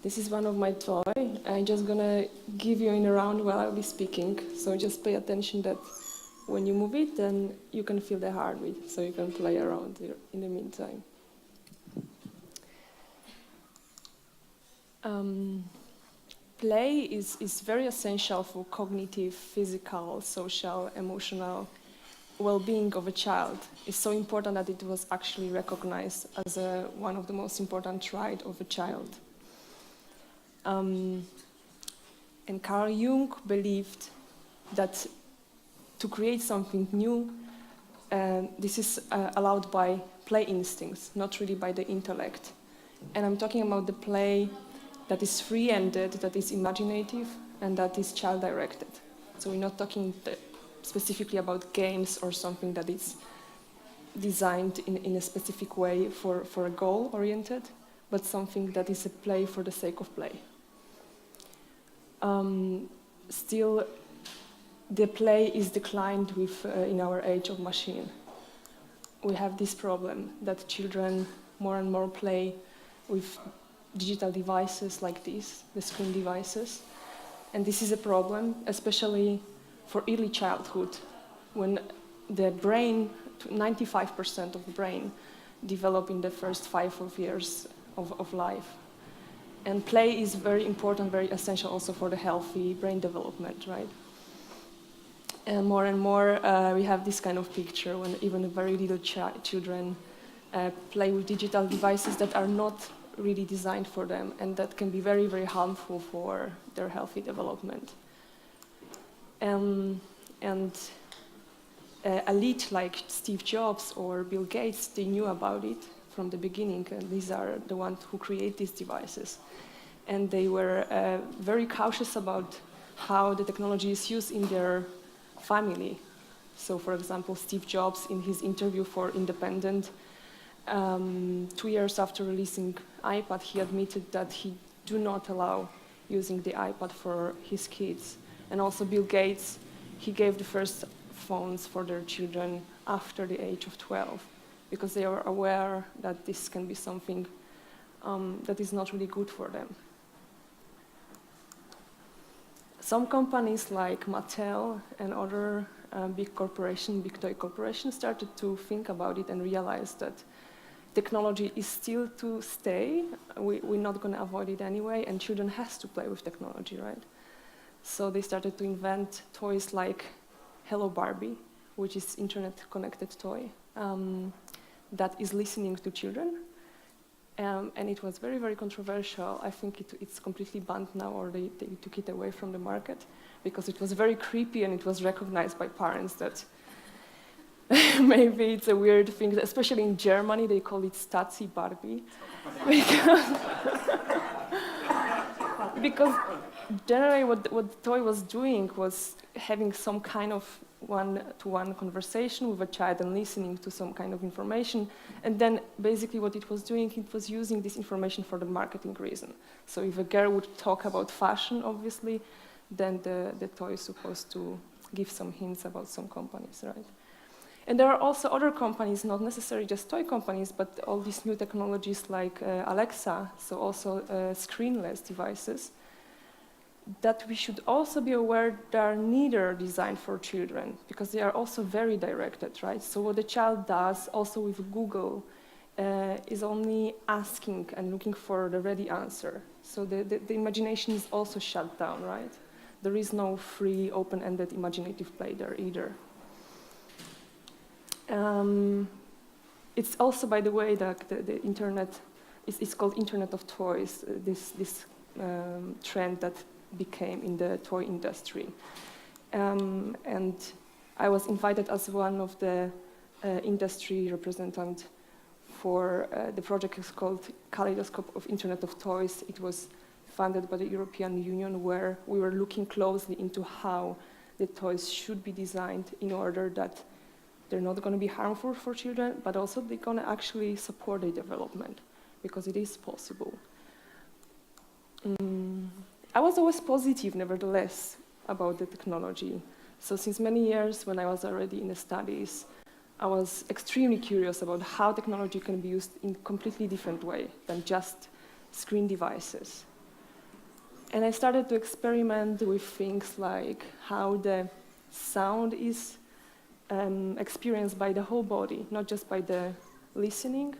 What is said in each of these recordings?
This is one of my toys. I'm just gonna give you in a round while I'll be speaking. So just pay attention that when you move it, then you can feel the heartbeat, so you can play around in the meantime. Play is very essential for cognitive, physical, social, emotional well-being of a child. It's so important that it was actually recognized as one of the most important rights of a child. And Carl Jung believed that to create something new, this is allowed by play instincts, not really by the intellect. And I'm talking about the play that is free-ended, that is imaginative, and that is child-directed. So we're not talking specifically about games or something that is designed in a specific way for a goal-oriented, but something that is a play for the sake of play. Still, the play is declined in our age of machine. We have this problem that children more and more play with digital devices like these, the screen devices. And this is a problem, especially for early childhood, when the brain, 95% of the brain, develop in the first 5 years of life. And play is very important, very essential also for the healthy brain development, right? And more, we have this kind of picture when even very little children play with digital devices that are not really designed for them, and that can be very, very harmful for their healthy development. And elite like Steve Jobs or Bill Gates, they knew about it from the beginning, and these are the ones who create these devices. And they were very cautious about how the technology is used in their family. So, for example, Steve Jobs, in his interview for Independent, 2 years after releasing iPad, he admitted that he do not allow using the iPad for his kids. And also Bill Gates, he gave the first phones for their children after the age of 12, because they are aware that this can be something that is not really good for them. Some companies like Mattel and other big toy corporations started to think about it and realize that technology is still to stay. We're not going to avoid it anyway, and children has to play with technology, right? So they started to invent toys like Hello Barbie, which is internet-connected toy that is listening to children. And it was very, very controversial. I think it's completely banned now, or they took it away from the market, because it was very creepy and it was recognized by parents that maybe it's a weird thing, especially in Germany, they call it Stasi Barbie. Because generally what the toy was doing was having some kind of one-to-one conversation with a child and listening to some kind of information. And then basically what it was doing, it was using this information for the marketing reason. So if a girl would talk about fashion, obviously, then the toy is supposed to give some hints about some companies, right? And there are also other companies, not necessarily just toy companies, but all these new technologies like Alexa, so also screenless devices, that we should also be aware they are neither designed for children, because they are also very directed, right? So what the child does, also with Google, is only asking and looking for the ready answer. So the imagination is also shut down, right? There is no free, open-ended imaginative play there either. It's also, by the way, that the internet, it's called Internet of Toys, this trend that became in the toy industry. And I was invited as one of the industry representatives for the project is called Kaleidoscope of Internet of Toys. It was funded by the European Union, where we were looking closely into how the toys should be designed in order that they're not going to be harmful for children, but also they're going to actually support their development, because it is possible. I was always positive, nevertheless, about the technology. So since many years, when I was already in the studies, I was extremely curious about how technology can be used in a completely different way than just screen devices. And I started to experiment with things like how the sound is experienced by the whole body, not just by the listening,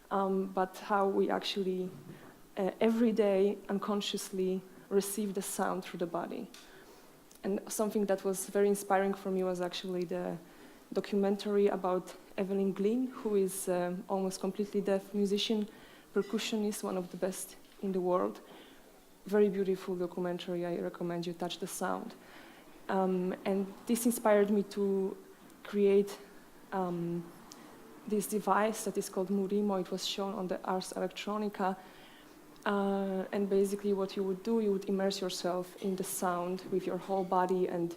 but how we actually every day unconsciously receive the sound through the body. And something that was very inspiring for me was actually the documentary about Evelyn Glynn, who is almost completely deaf musician, percussionist, one of the best in the world. Very beautiful documentary. I recommend you touch the sound. And this inspired me to create this device that is called Murimo. It was shown on the Ars Electronica. And basically what you would do, you would immerse yourself in the sound with your whole body and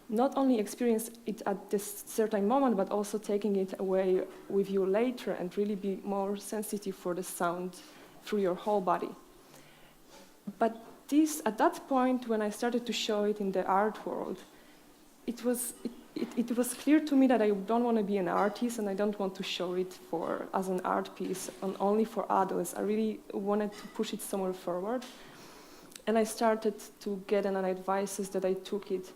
not only experience it at this certain moment, but also taking it away with you later and really be more sensitive for the sound through your whole body. But this, at that point, when I started to show it in the art world, it was clear to me that I don't want to be an artist and I don't want to show it as an art piece only for adults. I really wanted to push it somewhere forward. And I started to get an advices that I took it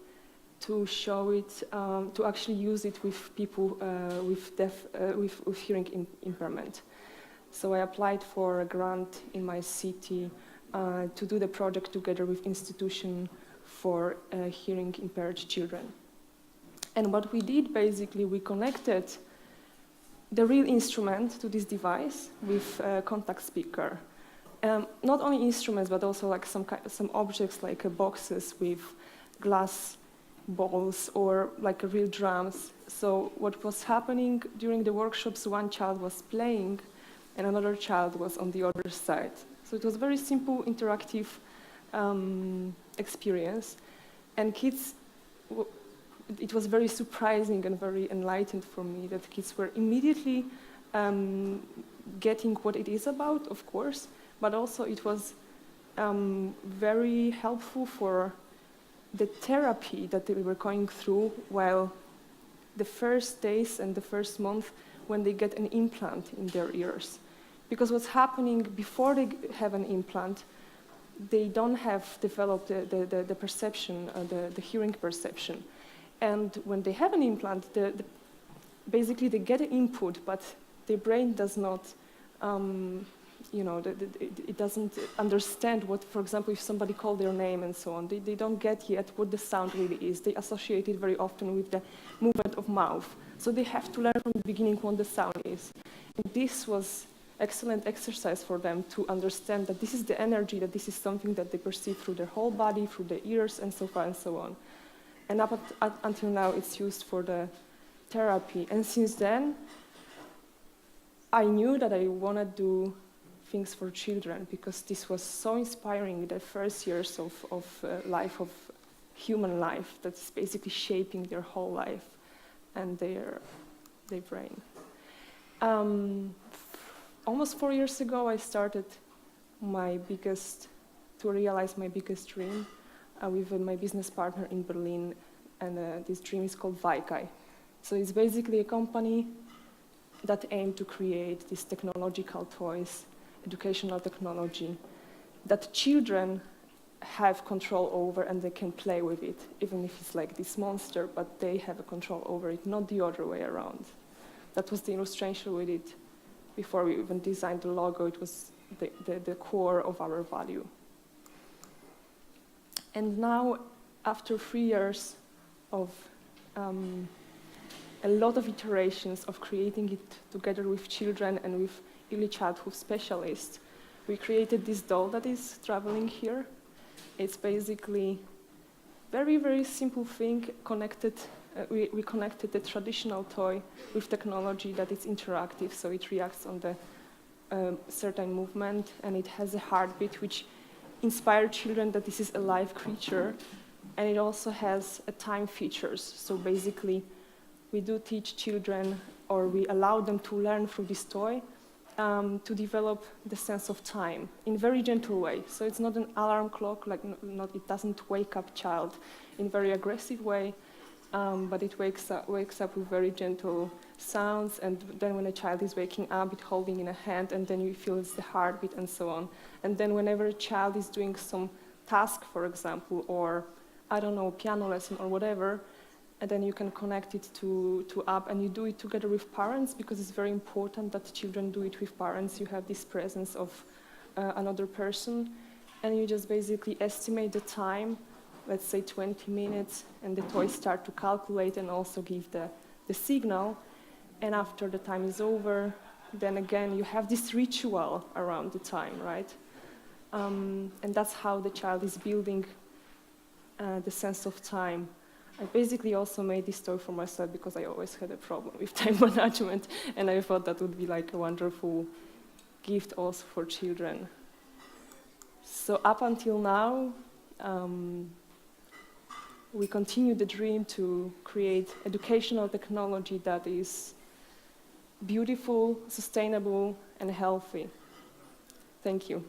to show it, to actually use it with people with hearing impairment. So I applied for a grant in my city to do the project together with institution for hearing impaired children. And what we did, basically, we connected the real instrument to this device with a contact speaker. Not only instruments, but also like some objects like boxes with glass balls or like real drums. So what was happening during the workshops, one child was playing and another child was on the other side. So it was a very simple, interactive experience. And kids, it was very surprising and very enlightened for me that kids were immediately getting what it is about, of course, but also it was very helpful for the therapy that they were going through while the first days and the first month when they get an implant in their ears. Because what's happening before they have an implant, they don't have developed the perception, the hearing perception. And when they have an implant, basically they get an input, but their brain does not, it doesn't understand what, for example, if somebody called their name and so on, they don't get yet what the sound really is. They associate it very often with the movement of mouth. So they have to learn from the beginning what the sound is. And this was excellent exercise for them to understand that this is the energy, that this is something that they perceive through their whole body, through the ears, and so far and so on. And up until now, it's used for the therapy. And since then, I knew that I want to do things for children because this was so inspiring, the first years of life, of human life, that's basically shaping their whole life and their brain. Almost 4 years ago, I started to realize my biggest dream with my business partner in Berlin, and this dream is called Vai Kai. So it's basically a company that aimed to create these technological toys, educational technology, that children have control over and they can play with it, even if it's like this monster, but they have a control over it, not the other way around. That was the illustration we did before we even designed the logo. It was the core of our value. And now, after 3 years of a lot of iterations of creating it together with children and with early childhood specialists, we created this doll that is traveling here. It's basically very, very simple thing connected. We connected the traditional toy with technology that is interactive, so it reacts on the certain movement, and it has a heartbeat which inspires children that this is a live creature, and it also has a time features. So basically, we do teach children, or we allow them to learn through this toy to develop the sense of time in a very gentle way. So it's not an alarm clock, it doesn't wake up child in a very aggressive way, but it wakes up with very gentle sounds, and then when a child is waking up, it's holding in a hand, and then you feel it's the heartbeat and so on. And then whenever a child is doing some task, for example, or, I don't know, piano lesson or whatever, and then you can connect it to app, and you do it together with parents, because it's very important that children do it with parents. You have this presence of another person, and you just basically estimate the time, let's say 20 minutes, and the toys start to calculate and also give the signal. And after the time is over, then again, you have this ritual around the time, right? And that's how the child is building the sense of time. I basically also made this toy for myself because I always had a problem with time management, and I thought that would be like a wonderful gift also for children. So up until now, we continue the dream to create educational technology that is beautiful, sustainable, and healthy. Thank you.